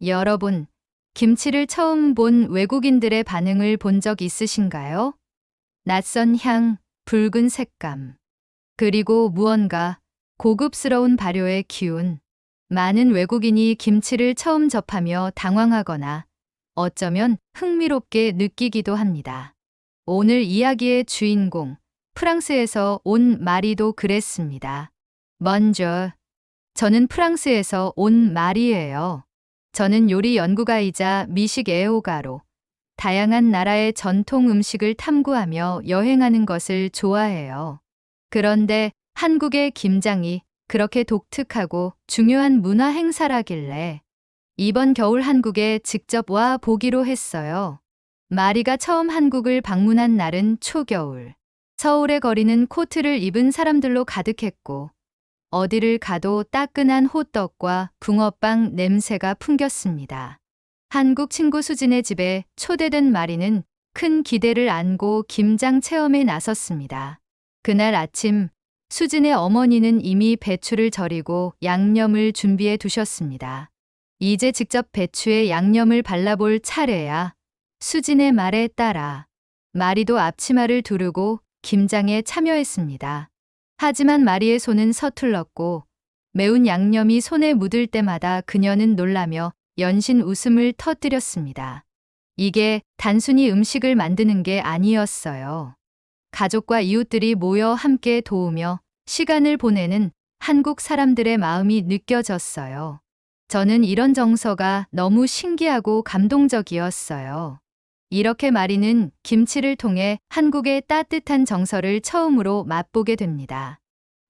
여러분, 김치를 처음 본 외국인들의 반응을 본 적 있으신가요? 낯선 향, 붉은 색감, 그리고 무언가 고급스러운 발효의 기운. 많은 외국인이 김치를 처음 접하며 당황하거나 어쩌면 흥미롭게 느끼기도 합니다. 오늘 이야기의 주인공, 프랑스에서 온 마리도 그랬습니다. 먼저, 저는 프랑스에서 온 마리예요. 저는 요리 연구가이자 미식 애호가로 다양한 나라의 전통 음식을 탐구하며 여행하는 것을 좋아해요. 그런데 한국의 김장이 그렇게 독특하고 중요한 문화 행사라길래 이번 겨울 한국에 직접 와 보기로 했어요. 마리가 처음 한국을 방문한 날은 초겨울. 서울의 거리는 코트를 입은 사람들로 가득했고 어디를 가도 따끈한 호떡과 붕어빵 냄새가 풍겼습니다. 한국 친구 수진의 집에 초대된 마리는 큰 기대를 안고 김장 체험에 나섰습니다. 그날 아침 수진의 어머니는 이미 배추를 절이고 양념을 준비해 두셨습니다. 이제 직접 배추에 양념을 발라볼 차례야. 수진의 말에 따라 마리도 앞치마를 두르고 김장에 참여했습니다. 하지만 마리의 손은 서툴렀고 매운 양념이 손에 묻을 때마다 그녀는 놀라며 연신 웃음을 터뜨렸습니다. 이게 단순히 음식을 만드는 게 아니었어요. 가족과 이웃들이 모여 함께 도우며 시간을 보내는 한국 사람들의 마음이 느껴졌어요. 저는 이런 정서가 너무 신기하고 감동적이었어요. 이렇게 마리는 김치를 통해 한국의 따뜻한 정서를 처음으로 맛보게 됩니다.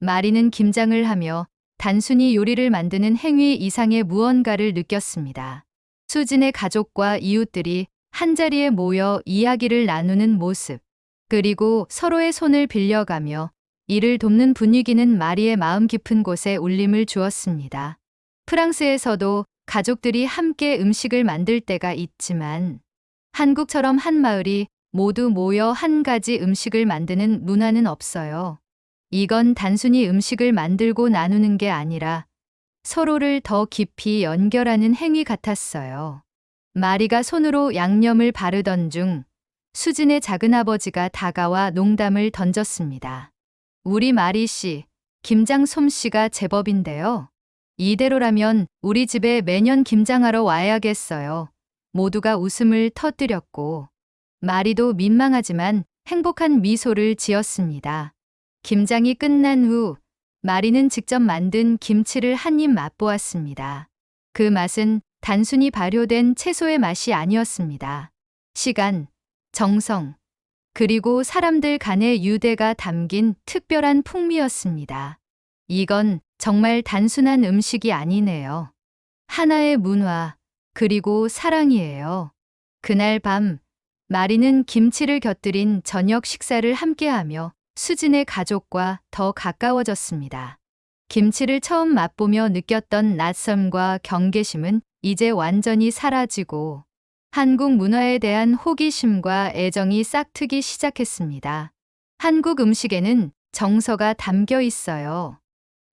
마리는 김장을 하며 단순히 요리를 만드는 행위 이상의 무언가를 느꼈습니다. 수진의 가족과 이웃들이 한자리에 모여 이야기를 나누는 모습, 그리고 서로의 손을 빌려가며 이를 돕는 분위기는 마리의 마음 깊은 곳에 울림을 주었습니다. 프랑스에서도 가족들이 함께 음식을 만들 때가 있지만 한국처럼 한 마을이 모두 모여 한 가지 음식을 만드는 문화는 없어요. 이건 단순히 음식을 만들고 나누는 게 아니라 서로를 더 깊이 연결하는 행위 같았어요. 마리가 손으로 양념을 바르던 중 수진의 작은아버지가 다가와 농담을 던졌습니다. 우리 마리 씨, 김장 솜씨가 제법인데요. 이대로라면 우리 집에 매년 김장하러 와야겠어요. 모두가 웃음을 터뜨렸고 마리도 민망하지만 행복한 미소를 지었습니다. 김장이 끝난 후 마리는 직접 만든 김치를 한 입 맛보았습니다. 그 맛은 단순히 발효된 채소의 맛이 아니었습니다. 시간, 정성, 그리고 사람들 간의 유대가 담긴 특별한 풍미였습니다. 이건 정말 단순한 음식이 아니네요. 하나의 문화, 그리고 사랑이에요. 그날 밤, 마리는 김치를 곁들인 저녁 식사를 함께하며 수진의 가족과 더 가까워졌습니다. 김치를 처음 맛보며 느꼈던 낯섦과 경계심은 이제 완전히 사라지고 한국 문화에 대한 호기심과 애정이 싹트기 시작했습니다. 한국 음식에는 정서가 담겨 있어요.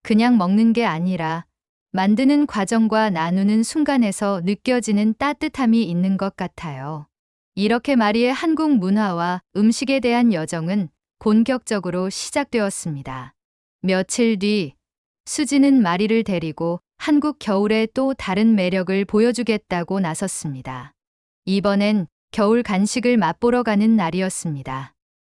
그냥 먹는 게 아니라 만드는 과정과 나누는 순간에서 느껴지는 따뜻함이 있는 것 같아요. 이렇게 마리의 한국 문화와 음식에 대한 여정은 본격적으로 시작되었습니다. 며칠 뒤, 수지는 마리를 데리고 한국 겨울의 또 다른 매력을 보여주겠다고 나섰습니다. 이번엔 겨울 간식을 맛보러 가는 날이었습니다.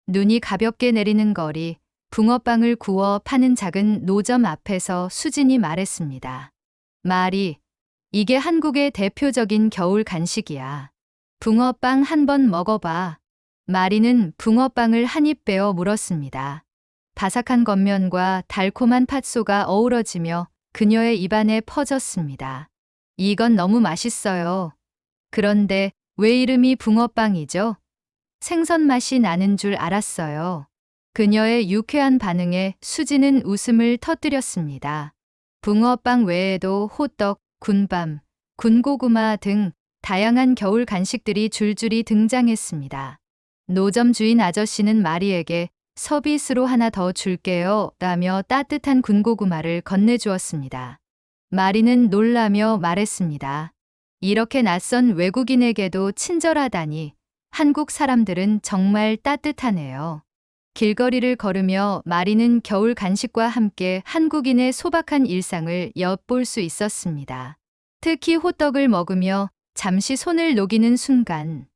눈이 가볍게 내리는 거리, 붕어빵을 구워 파는 작은 노점 앞에서 수진이 말했습니다. 마리, 이게 한국의 대표적인 겨울 간식이야. 붕어빵 한번 먹어봐. 마리는 붕어빵을 한 입 베어 물었습니다. 바삭한 겉면과 달콤한 팥소가 어우러지며 그녀의 입안에 퍼졌습니다. 이건 너무 맛있어요. 그런데 왜 이름이 붕어빵이죠? 생선 맛이 나는 줄 알았어요. 그녀의 유쾌한 반응에 수지는 웃음을 터뜨렸습니다. 붕어빵 외에도 호떡, 군밤, 군고구마 등 다양한 겨울 간식들이 줄줄이 등장했습니다. 노점 주인 아저씨는 마리에게 서비스로 하나 더 줄게요 라며 따뜻한 군고구마를 건네주었습니다. 마리는 놀라며 말했습니다. 이렇게 낯선 외국인에게도 친절하다니 한국 사람들은 정말 따뜻하네요. 길거리를 걸으며 마리는 겨울 간식과 함께 한국인의 소박한 일상을 엿볼 수 있었습니다. 특히 호떡을 먹으며 잠시 손을 녹이는 순간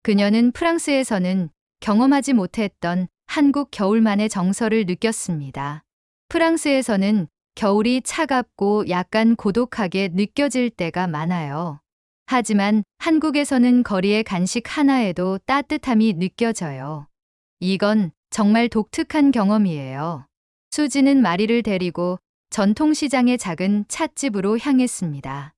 그녀는 프랑스에서는 경험하지 못했던 한국 겨울만의 정서를 느꼈습니다. 프랑스에서는 겨울이 차갑고 약간 고독하게 느껴질 때가 많아요. 하지만 한국에서는 거리의 간식 하나에도 따뜻함이 느껴져요. 이건 정말 독특한 경험이에요. 수지는 마리를 데리고 전통시장의 작은 찻집으로 향했습니다.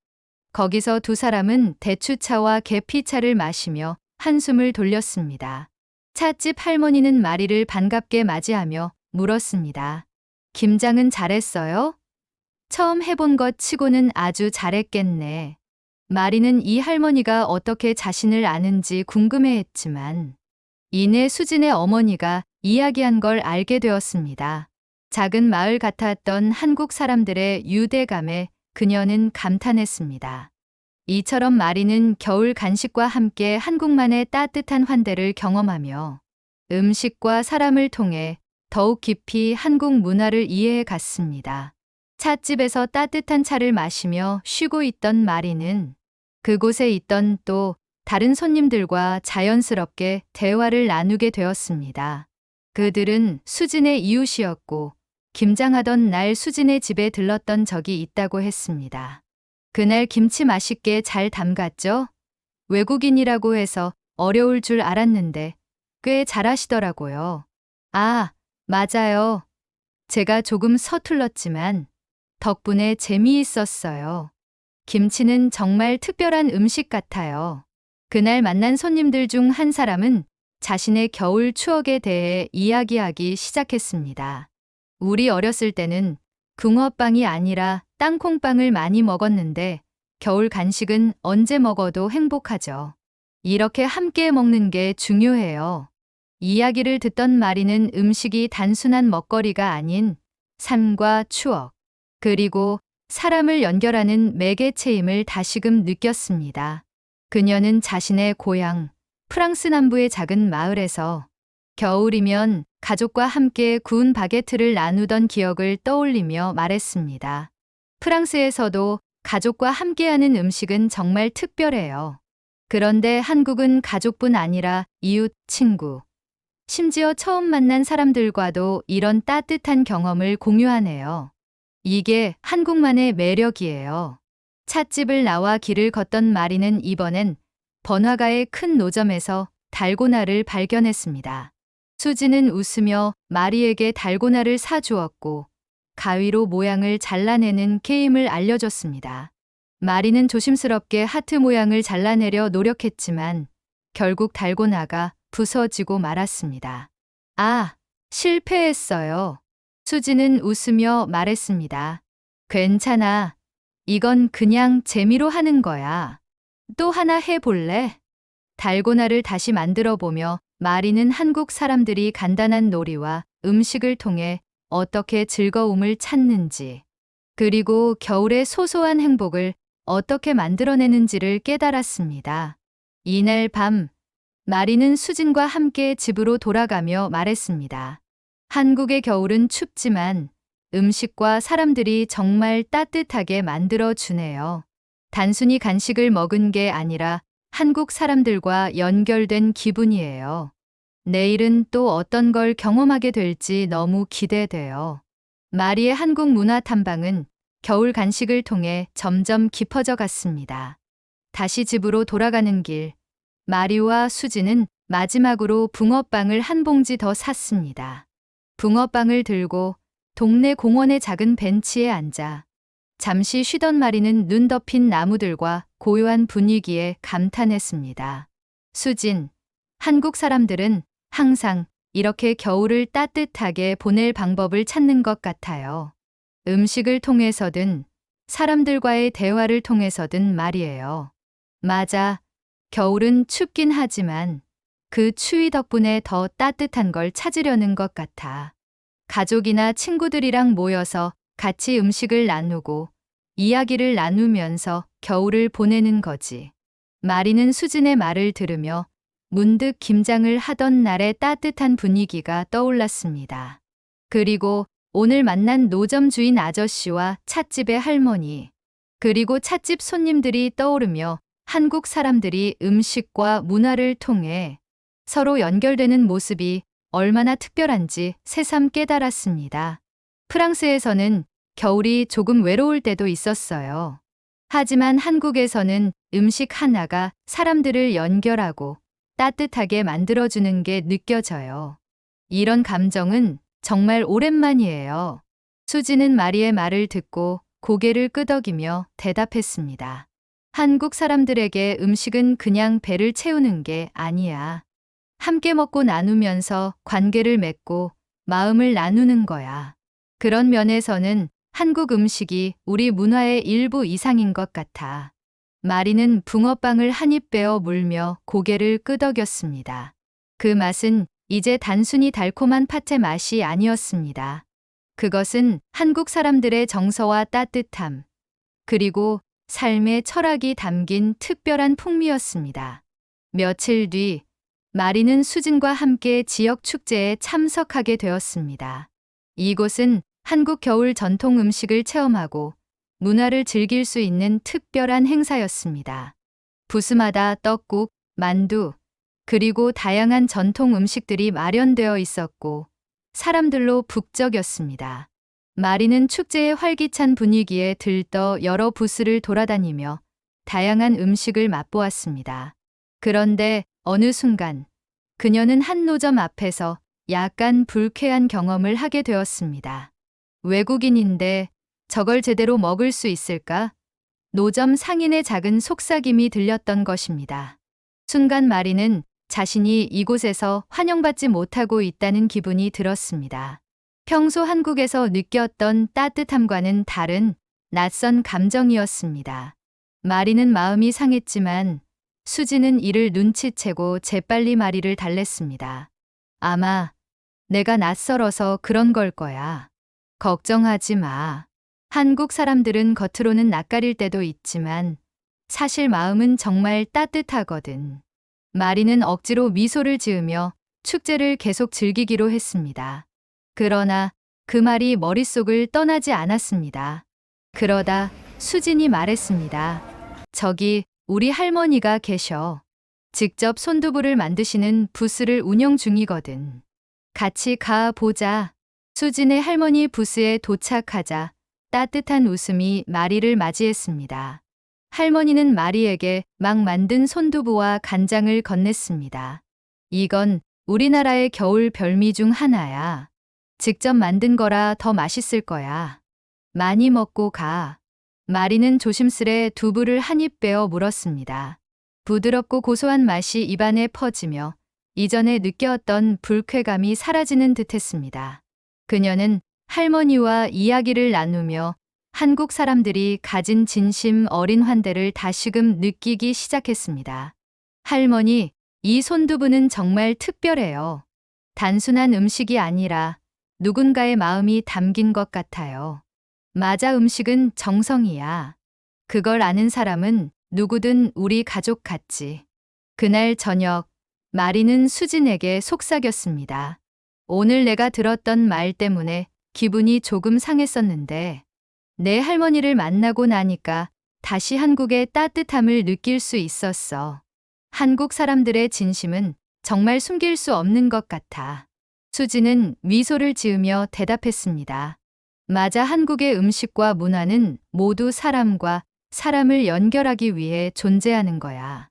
거기서 두 사람은 대추차와 계피차를 마시며 한숨을 돌렸습니다. 찻집 할머니는 마리를 반갑게 맞이하며 물었습니다. 김장은 잘했어요? 처음 해본 것 치고는 아주 잘했겠네. 마리는 이 할머니가 어떻게 자신을 아는지 궁금해했지만 이내 수진의 어머니가 이야기한 걸 알게 되었습니다. 작은 마을 같았던 한국 사람들의 유대감에 그녀는 감탄했습니다. 이처럼 마리는 겨울 간식과 함께 한국만의 따뜻한 환대를 경험하며 음식과 사람을 통해 더욱 깊이 한국 문화를 이해해 갔습니다. 찻집에서 따뜻한 차를 마시며 쉬고 있던 마리는 그곳에 있던 또 다른 손님들과 자연스럽게 대화를 나누게 되었습니다. 그들은 수진의 이웃이었고 김장하던 날 수진의 집에 들렀던 적이 있다고 했습니다. 그날 김치 맛있게 잘 담갔죠? 외국인이라고 해서 어려울 줄 알았는데 꽤 잘하시더라고요. 아, 맞아요. 제가 조금 서툴렀지만 덕분에 재미있었어요. 김치는 정말 특별한 음식 같아요. 그날 만난 손님들 중 한 사람은 자신의 겨울 추억에 대해 이야기하기 시작했습니다. 우리 어렸을 때는 붕어빵이 아니라 땅콩빵을 많이 먹었는데 겨울 간식은 언제 먹어도 행복하죠. 이렇게 함께 먹는 게 중요해요. 이야기를 듣던 마리는 음식이 단순한 먹거리가 아닌 삶과 추억, 그리고 사람을 연결하는 매개체임을 다시금 느꼈습니다. 그녀는 자신의 고향, 프랑스 남부의 작은 마을에서 겨울이면 가족과 함께 구운 바게트를 나누던 기억을 떠올리며 말했습니다. 프랑스에서도 가족과 함께하는 음식은 정말 특별해요. 그런데 한국은 가족뿐 아니라 이웃, 친구, 심지어 처음 만난 사람들과도 이런 따뜻한 경험을 공유하네요. 이게 한국만의 매력이에요. 찻집을 나와 길을 걷던 마리는 이번엔 번화가의 큰 노점에서 달고나를 발견했습니다. 수지는 웃으며 마리에게 달고나를 사주었고 가위로 모양을 잘라내는 게임을 알려줬습니다. 마리는 조심스럽게 하트 모양을 잘라내려 노력했지만 결국 달고나가 부서지고 말았습니다. 아, 실패했어요. 수지는 웃으며 말했습니다. 괜찮아. 이건 그냥 재미로 하는 거야. 또 하나 해볼래? 달고나를 다시 만들어 보며 마리는 한국 사람들이 간단한 놀이와 음식을 통해 어떻게 즐거움을 찾는지, 그리고 겨울의 소소한 행복을 어떻게 만들어내는지를 깨달았습니다. 이날 밤, 마리는 수진과 함께 집으로 돌아가며 말했습니다. 한국의 겨울은 춥지만 음식과 사람들이 정말 따뜻하게 만들어주네요. 단순히 간식을 먹은 게 아니라 한국 사람들과 연결된 기분이에요. 내일은 또 어떤 걸 경험하게 될지 너무 기대돼요. 마리의 한국 문화 탐방은 겨울 간식을 통해 점점 깊어져 갔습니다. 다시 집으로 돌아가는 길, 마리와 수지는 마지막으로 붕어빵을 한 봉지 더 샀습니다. 붕어빵을 들고 동네 공원의 작은 벤치에 앉아 잠시 쉬던 마리는 눈 덮인 나무들과 고요한 분위기에 감탄했습니다. 수진, 한국 사람들은 항상 이렇게 겨울을 따뜻하게 보낼 방법을 찾는 것 같아요. 음식을 통해서든 사람들과의 대화를 통해서든 말이에요. 맞아. 겨울은 춥긴 하지만 그 추위 덕분에 더 따뜻한 걸 찾으려는 것 같아. 가족이나 친구들이랑 모여서 같이 음식을 나누고 이야기를 나누면서 겨울을 보내는 거지. 마리는 수진의 말을 들으며 문득 김장을 하던 날의 따뜻한 분위기가 떠올랐습니다. 그리고 오늘 만난 노점 주인 아저씨와 찻집의 할머니, 그리고 찻집 손님들이 떠오르며 한국 사람들이 음식과 문화를 통해 서로 연결되는 모습이 얼마나 특별한지 새삼 깨달았습니다. 프랑스에서는 겨울이 조금 외로울 때도 있었어요. 하지만 한국에서는 음식 하나가 사람들을 연결하고 따뜻하게 만들어주는 게 느껴져요. 이런 감정은 정말 오랜만이에요. 수지는 마리의 말을 듣고 고개를 끄덕이며 대답했습니다. 한국 사람들에게 음식은 그냥 배를 채우는 게 아니야. 함께 먹고 나누면서 관계를 맺고 마음을 나누는 거야. 그런 면에서는 한국 음식이 우리 문화의 일부 이상인 것 같아. 마리는 붕어빵을 한 입 베어 물며 고개를 끄덕였습니다. 그 맛은 이제 단순히 달콤한 팥의 맛이 아니었습니다. 그것은 한국 사람들의 정서와 따뜻함, 그리고 삶의 철학이 담긴 특별한 풍미였습니다. 며칠 뒤, 마리는 수진과 함께 지역 축제에 참석하게 되었습니다. 이곳은 한국 겨울 전통 음식을 체험하고 문화를 즐길 수 있는 특별한 행사였습니다. 부스마다 떡국, 만두, 그리고 다양한 전통 음식들이 마련되어 있었고 사람들로 북적였습니다. 마리는 축제의 활기찬 분위기에 들떠 여러 부스를 돌아다니며 다양한 음식을 맛보았습니다. 그런데 어느 순간 그녀는 한 노점 앞에서 약간 불쾌한 경험을 하게 되었습니다. 외국인인데 저걸 제대로 먹을 수 있을까? 노점 상인의 작은 속삭임이 들렸던 것입니다. 순간 마리는 자신이 이곳에서 환영받지 못하고 있다는 기분이 들었습니다. 평소 한국에서 느꼈던 따뜻함과는 다른 낯선 감정이었습니다. 마리는 마음이 상했지만 수지는 이를 눈치채고 재빨리 마리를 달랬습니다. 아마 내가 낯설어서 그런 걸 거야. 걱정하지 마. 한국 사람들은 겉으로는 낯가릴 때도 있지만 사실 마음은 정말 따뜻하거든. 마리는 억지로 미소를 지으며 축제를 계속 즐기기로 했습니다. 그러나 그 말이 머릿속을 떠나지 않았습니다. 그러다 수진이 말했습니다. 저기 우리 할머니가 계셔. 직접 손두부를 만드시는 부스를 운영 중이거든. 같이 가 보자. 수진의 할머니 부스에 도착하자 따뜻한 웃음이 마리를 맞이했습니다. 할머니는 마리에게 막 만든 손두부와 간장을 건넸습니다. 이건 우리나라의 겨울 별미 중 하나야. 직접 만든 거라 더 맛있을 거야. 많이 먹고 가. 마리는 조심스레 두부를 한 입 베어 물었습니다. 부드럽고 고소한 맛이 입안에 퍼지며 이전에 느꼈던 불쾌감이 사라지는 듯했습니다. 그녀는 할머니와 이야기를 나누며 한국 사람들이 가진 진심 어린 환대를 다시금 느끼기 시작했습니다. 할머니, 이 손두부는 정말 특별해요. 단순한 음식이 아니라 누군가의 마음이 담긴 것 같아요. 맞아, 음식은 정성이야. 그걸 아는 사람은 누구든 우리 가족 같지. 그날 저녁, 마리는 수진에게 속삭였습니다. 오늘 내가 들었던 말 때문에 기분이 조금 상했었는데 내 할머니를 만나고 나니까 다시 한국의 따뜻함을 느낄 수 있었어. 한국 사람들의 진심은 정말 숨길 수 없는 것 같아. 수지는 미소를 지으며 대답했습니다. 맞아, 한국의 음식과 문화는 모두 사람과 사람을 연결하기 위해 존재하는 거야.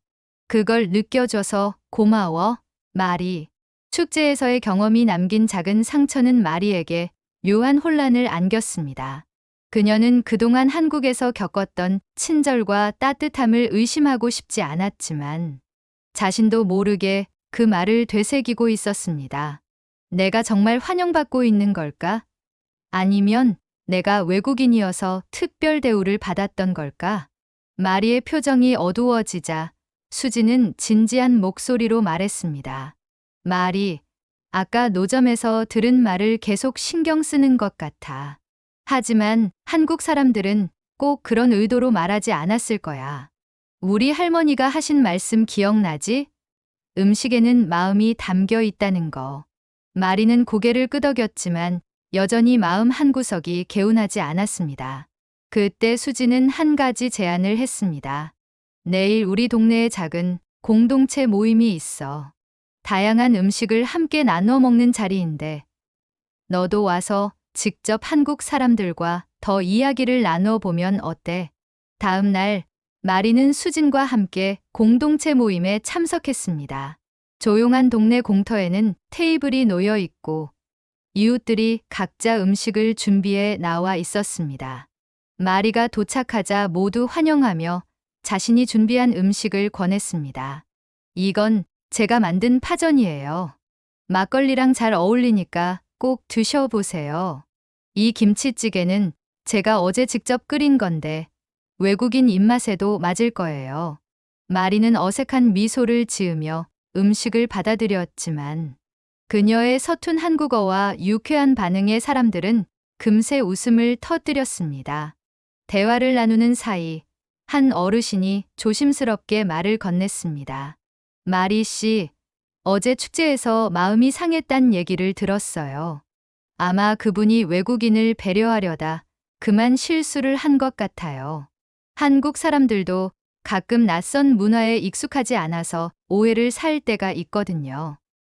그걸 느껴줘서 고마워, 마리. 축제에서의 경험이 남긴 작은 상처는 마리에게 묘한 혼란을 안겼습니다. 그녀는 그동안 한국에서 겪었던 친절과 따뜻함을 의심하고 싶지 않았지만 자신도 모르게 그 말을 되새기고 있었습니다. 내가 정말 환영받고 있는 걸까? 아니면 내가 외국인이어서 특별 대우를 받았던 걸까? 마리의 표정이 어두워지자 수지는 진지한 목소리로 말했습니다. 마리, 아까 노점에서 들은 말을 계속 신경 쓰는 것 같아. 하지만 한국 사람들은 꼭 그런 의도로 말하지 않았을 거야. 우리 할머니가 하신 말씀 기억나지? 음식에는 마음이 담겨 있다는 거. 마리는 고개를 끄덕였지만 여전히 마음 한구석이 개운하지 않았습니다. 그때 수지는 한 가지 제안을 했습니다. 내일 우리 동네에 작은 공동체 모임이 있어. 다양한 음식을 함께 나눠 먹는 자리인데 너도 와서 직접 한국 사람들과 더 이야기를 나눠 보면 어때? 다음 날 마리는 수진과 함께 공동체 모임에 참석했습니다. 조용한 동네 공터에는 테이블이 놓여 있고 이웃들이 각자 음식을 준비해 나와 있었습니다. 마리가 도착하자 모두 환영하며 자신이 준비한 음식을 권했습니다. 이건 제가 만든 파전이에요. 막걸리랑 잘 어울리니까 꼭 드셔보세요. 이 김치찌개는 제가 어제 직접 끓인 건데 외국인 입맛에도 맞을 거예요. 마리는 어색한 미소를 지으며 음식을 받아들였지만 그녀의 서툰 한국어와 유쾌한 반응에 사람들은 금세 웃음을 터뜨렸습니다. 대화를 나누는 사이 한 어르신이 조심스럽게 말을 건넸습니다. 마리 씨, 어제 축제에서 마음이 상했단 얘기를 들었어요. 아마 그분이 외국인을 배려하려다 그만 실수를 한 것 같아요. 한국 사람들도 가끔 낯선 문화에 익숙하지 않아서 오해를 살 때가 있거든요.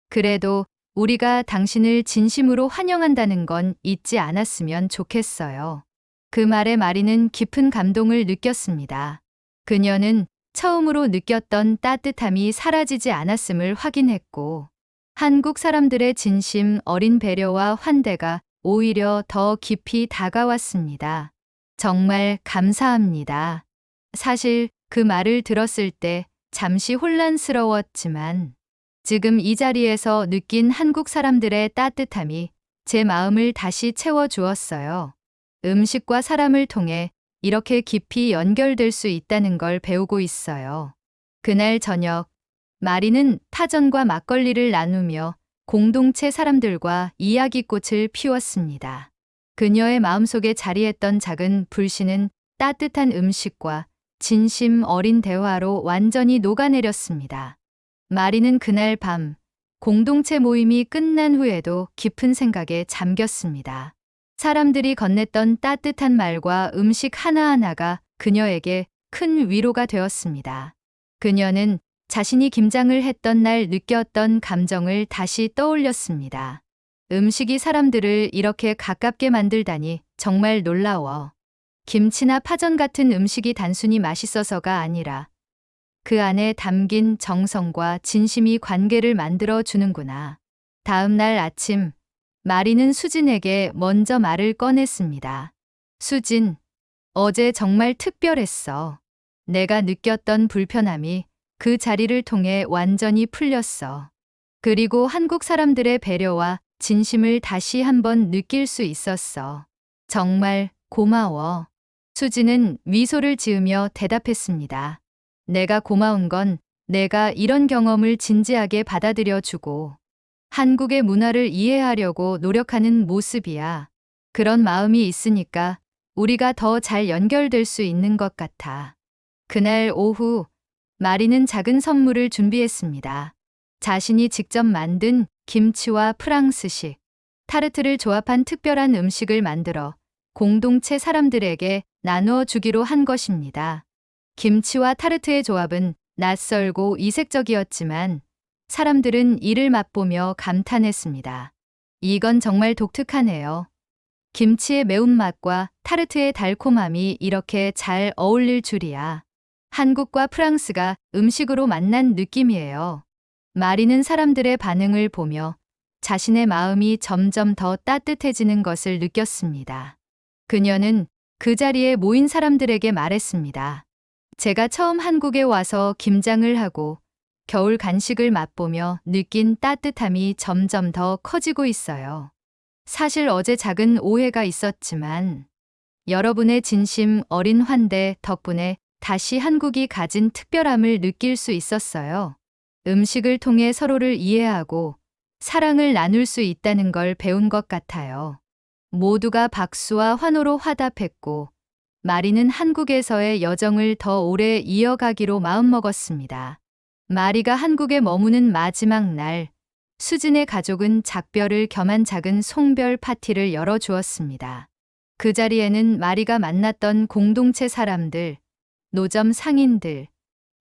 그래도 우리가 당신을 진심으로 환영한다는 건 잊지 않았으면 좋겠어요. 그 말에 마리는 깊은 감동을 느꼈습니다. 그녀는 처음으로 느꼈던 따뜻함이 사라지지 않았음을 확인했고, 한국 사람들의 진심 어린 배려와 환대가 오히려 더 깊이 다가왔습니다. 정말 감사합니다. 사실 그 말을 들었을 때 잠시 혼란스러웠지만 지금 이 자리에서 느낀 한국 사람들의 따뜻함이 제 마음을 다시 채워주었어요. 음식과 사람을 통해 이렇게 깊이 연결될 수 있다는 걸 배우고 있어요. 그날 저녁, 마리는 파전과 막걸리를 나누며 공동체 사람들과 이야기꽃을 피웠습니다. 그녀의 마음속에 자리했던 작은 불씨는 따뜻한 음식과 진심 어린 대화로 완전히 녹아내렸습니다. 마리는 그날 밤 공동체 모임이 끝난 후에도 깊은 생각에 잠겼습니다. 사람들이 건넸던 따뜻한 말과 음식 하나하나가 그녀에게 큰 위로가 되었습니다. 그녀는 자신이 김장을 했던 날 느꼈던 감정을 다시 떠올렸습니다. 음식이 사람들을 이렇게 가깝게 만들다니 정말 놀라워. 김치나 파전 같은 음식이 단순히 맛있어서가 아니라 그 안에 담긴 정성과 진심이 관계를 만들어 주는구나. 다음 날 아침, 마리는 수진에게 먼저 말을 꺼냈습니다. 수진, 어제 정말 특별했어. 내가 느꼈던 불편함이 그 자리를 통해 완전히 풀렸어. 그리고 한국 사람들의 배려와 진심을 다시 한번 느낄 수 있었어. 정말 고마워. 수진은 미소를 지으며 대답했습니다. 내가 고마운 건 내가 이런 경험을 진지하게 받아들여주고 한국의 문화를 이해하려고 노력하는 모습이야. 그런 마음이 있으니까 우리가 더 잘 연결될 수 있는 것 같아. 그날 오후, 마리는 작은 선물을 준비했습니다. 자신이 직접 만든 김치와 프랑스식, 타르트를 조합한 특별한 음식을 만들어 공동체 사람들에게 나누어 주기로 한 것입니다. 김치와 타르트의 조합은 낯설고 이색적이었지만 사람들은 이를 맛보며 감탄했습니다. 이건 정말 독특하네요. 김치의 매운맛과 타르트의 달콤함이 이렇게 잘 어울릴 줄이야. 한국과 프랑스가 음식으로 만난 느낌이에요. 마리는 사람들의 반응을 보며 자신의 마음이 점점 더 따뜻해지는 것을 느꼈습니다. 그녀는 그 자리에 모인 사람들에게 말했습니다. 제가 처음 한국에 와서 김장을 하고 겨울 간식을 맛보며 느낀 따뜻함이 점점 더 커지고 있어요. 사실 어제 작은 오해가 있었지만 여러분의 진심 어린 환대 덕분에 다시 한국이 가진 특별함을 느낄 수 있었어요. 음식을 통해 서로를 이해하고 사랑을 나눌 수 있다는 걸 배운 것 같아요. 모두가 박수와 환호로 화답했고 마리는 한국에서의 여정을 더 오래 이어가기로 마음먹었습니다. 마리가 한국에 머무는 마지막 날, 수진의 가족은 작별을 겸한 작은 송별 파티를 열어주었습니다. 그 자리에는 마리가 만났던 공동체 사람들, 노점 상인들,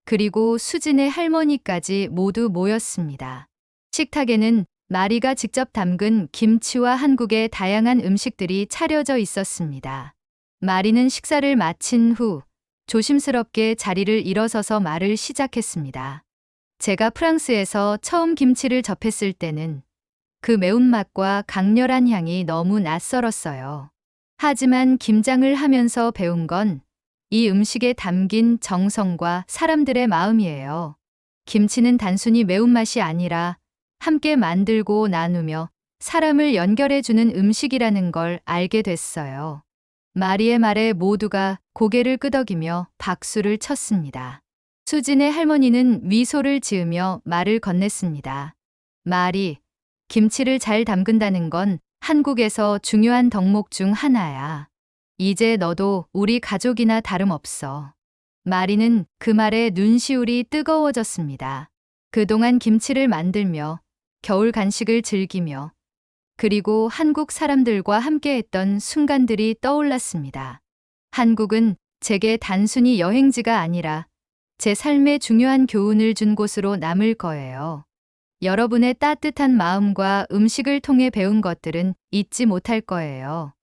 그리고 수진의 할머니까지 모두 모였습니다. 식탁에는 마리가 직접 담근 김치와 한국의 다양한 음식들이 차려져 있었습니다. 마리는 식사를 마친 후 조심스럽게 자리를 일어서서 말을 시작했습니다. 제가 프랑스에서 처음 김치를 접했을 때는 그 매운맛과 강렬한 향이 너무 낯설었어요. 하지만 김장을 하면서 배운 건 이 음식에 담긴 정성과 사람들의 마음이에요. 김치는 단순히 매운맛이 아니라 함께 만들고 나누며 사람을 연결해주는 음식이라는 걸 알게 됐어요. 마리의 말에 모두가 고개를 끄덕이며 박수를 쳤습니다. 수진의 할머니는 미소를 지으며 말을 건넸습니다. 마리, 김치를 잘 담근다는 건 한국에서 중요한 덕목 중 하나야. 이제 너도 우리 가족이나 다름없어. 마리는 그 말에 눈시울이 뜨거워졌습니다. 그동안 김치를 만들며 겨울 간식을 즐기며 그리고 한국 사람들과 함께했던 순간들이 떠올랐습니다. 한국은 제게 단순히 여행지가 아니라 제 삶에 중요한 교훈을 준 곳으로 남을 거예요. 여러분의 따뜻한 마음과 음식을 통해 배운 것들은 잊지 못할 거예요.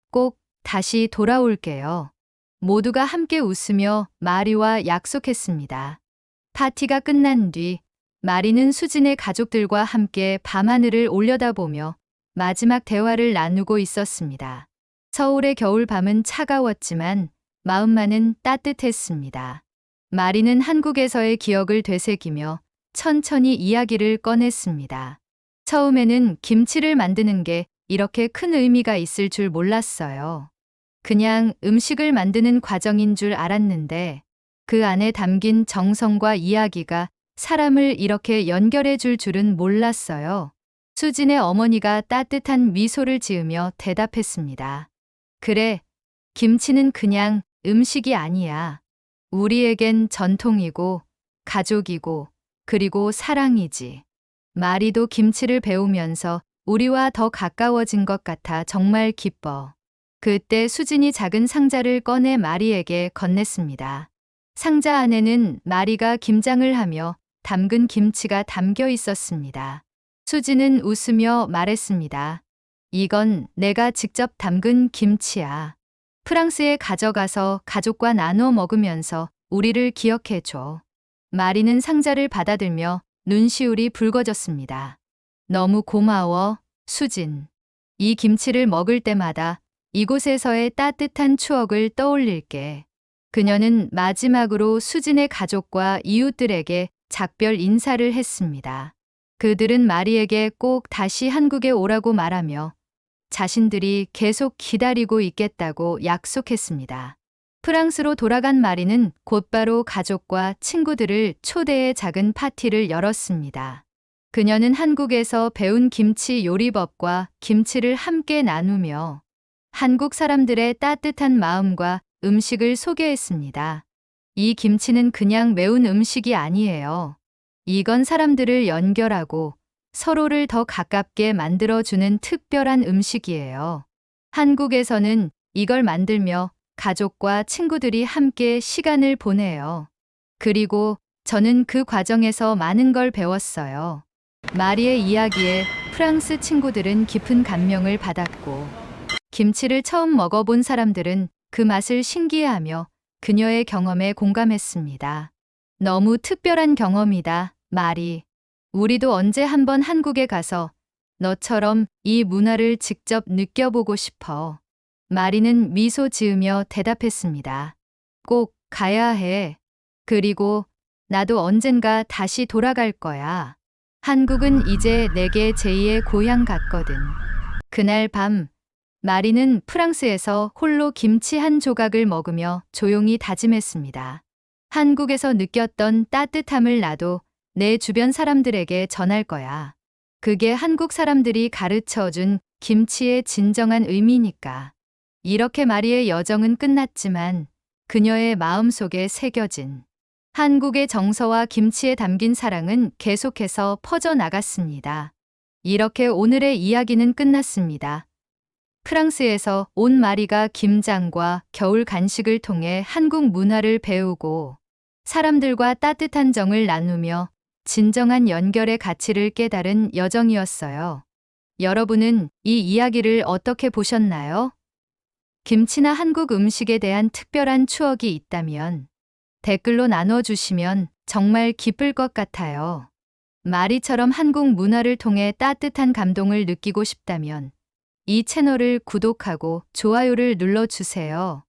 꼭 다시 돌아올게요. 모두가 함께 웃으며 마리와 약속했습니다. 파티가 끝난 뒤 마리는 수진의 가족들과 함께 밤하늘을 올려다보며 마지막 대화를 나누고 있었습니다. 서울의 겨울밤은 차가웠지만 마음만은 따뜻했습니다. 마리는 한국에서의 기억을 되새기며 천천히 이야기를 꺼냈습니다. 처음에는 김치를 만드는 게 이렇게 큰 의미가 있을 줄 몰랐어요. 그냥 음식을 만드는 과정인 줄 알았는데 그 안에 담긴 정성과 이야기가 사람을 이렇게 연결해 줄 줄은 몰랐어요. 수진의 어머니가 따뜻한 미소를 지으며 대답했습니다. 그래, 김치는 그냥 음식이 아니야. 우리에겐 전통이고 가족이고 그리고 사랑이지. 마리도 김치를 배우면서 우리와 더 가까워진 것 같아 정말 기뻐. 그때 수진이 작은 상자를 꺼내 마리에게 건넸습니다. 상자 안에는 마리가 김장을 하며 담근 김치가 담겨 있었습니다. 수진은 웃으며 말했습니다. 이건 내가 직접 담근 김치야. 프랑스에 가져가서 가족과 나눠 먹으면서 우리를 기억해줘. 마리는 상자를 받아들며 눈시울이 붉어졌습니다. 너무 고마워, 수진. 이 김치를 먹을 때마다 이곳에서의 따뜻한 추억을 떠올릴게. 그녀는 마지막으로 수진의 가족과 이웃들에게 작별 인사를 했습니다. 그들은 마리에게 꼭 다시 한국에 오라고 말하며 자신들이 계속 기다리고 있겠다고 약속했습니다. 프랑스로 돌아간 마리는 곧바로 가족과 친구들을 초대해 작은 파티를 열었습니다. 그녀는 한국에서 배운 김치 요리법과 김치를 함께 나누며 한국 사람들의 따뜻한 마음과 음식을 소개했습니다. 이 김치는 그냥 매운 음식이 아니에요. 이건 사람들을 연결하고 서로를 더 가깝게 만들어주는 특별한 음식이에요. 한국에서는 이걸 만들며 가족과 친구들이 함께 시간을 보내요. 그리고 저는 그 과정에서 많은 걸 배웠어요. 마리의 이야기에 프랑스 친구들은 깊은 감명을 받았고, 김치를 처음 먹어본 사람들은 그 맛을 신기해하며 그녀의 경험에 공감했습니다. 너무 특별한 경험이다, 마리. 우리도 언제 한번 한국에 가서 너처럼 이 문화를 직접 느껴보고 싶어. 마리는 미소 지으며 대답했습니다. 꼭 가야 해. 그리고 나도 언젠가 다시 돌아갈 거야. 한국은 이제 내게 제2의 고향 같거든. 그날 밤, 마리는 프랑스에서 홀로 김치 한 조각을 먹으며 조용히 다짐했습니다. 한국에서 느꼈던 따뜻함을 나도 내 주변 사람들에게 전할 거야. 그게 한국 사람들이 가르쳐 준 김치의 진정한 의미니까. 이렇게 마리의 여정은 끝났지만 그녀의 마음속에 새겨진 한국의 정서와 김치에 담긴 사랑은 계속해서 퍼져나갔습니다. 이렇게 오늘의 이야기는 끝났습니다. 프랑스에서 온 마리가 김장과 겨울 간식을 통해 한국 문화를 배우고 사람들과 따뜻한 정을 나누며 진정한 연결의 가치를 깨달은 여정이었어요. 여러분은 이 이야기를 어떻게 보셨나요? 김치나 한국 음식에 대한 특별한 추억이 있다면 댓글로 나눠주시면 정말 기쁠 것 같아요. 마리처럼 한국 문화를 통해 따뜻한 감동을 느끼고 싶다면 이 채널을 구독하고 좋아요를 눌러주세요.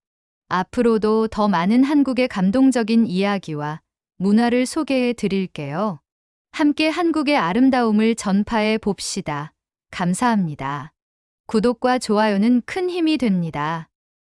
앞으로도 더 많은 한국의 감동적인 이야기와 문화를 소개해 드릴게요. 함께 한국의 아름다움을 전파해 봅시다. 감사합니다. 구독과 좋아요는 큰 힘이 됩니다.